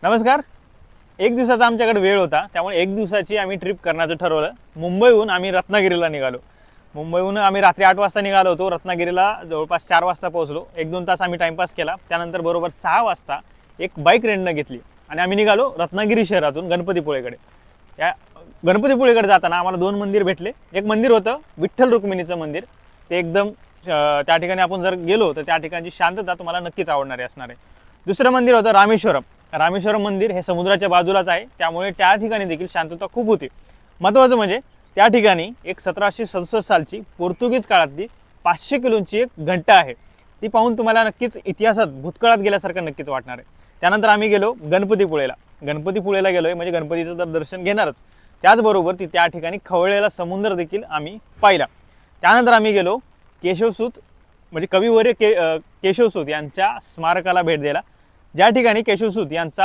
नमस्कार. एक दिवसाचा आमच्याकडे वेळ होता, त्यामुळे एक दिवसाची आम्ही ट्रिप करण्याचं ठरवलं. मुंबईहून आम्ही रत्नागिरीला निघालो. मुंबईहून आम्ही रात्री 8 वाजता निघालो होतो. रत्नागिरीला जवळपास 4 वाजता पोहोचलो. 1-2 तास आम्ही टाईमपास केला. त्यानंतर बरोबर 6 वाजता एक बाईक रेंटनं घेतली आणि आम्ही निघालो रत्नागिरी शहरातून गणपतीपुळेकडे. या गणपतीपुळेकडे जाताना आम्हाला 2 मंदिर भेटले. एक मंदिर होतं विठ्ठल रुक्मिणीचं मंदिर. ते एकदम त्या ठिकाणी आपण जर गेलो तर त्या ठिकाणची शांतता तुम्हाला नक्कीच आवडणारी असणार आहे. दुसरं मंदिर होतं रामेश्वरम. रामेश्वरम मंदिर हे समुद्राच्या बाजूलाच आहे, त्यामुळे त्या ठिकाणी देखील शांतता खूप होती. महत्त्वाचं म्हणजे त्या ठिकाणी एक 1767 सालची पोर्तुगीज काळातली 500 किलोची एक घंटा आहे. ती पाहून तुम्हाला नक्कीच इतिहासात भूतकाळात गेल्यासारखं नक्कीच वाटणार आहे. त्यानंतर आम्ही गेलो गणपतीपुळेला. गणपतीपुळेला गेलोय म्हणजे गणपतीचं तर दर्शन घेणारच, त्याचबरोबर त्या ठिकाणी खवळलेला समुद्र देखील आम्ही पाहिला. त्यानंतर आम्ही गेलो केशवसूत म्हणजे कविवर्य केशवसूत यांच्या स्मारकाला भेट द्यायला, ज्या ठिकाणी केशवसूत यांचा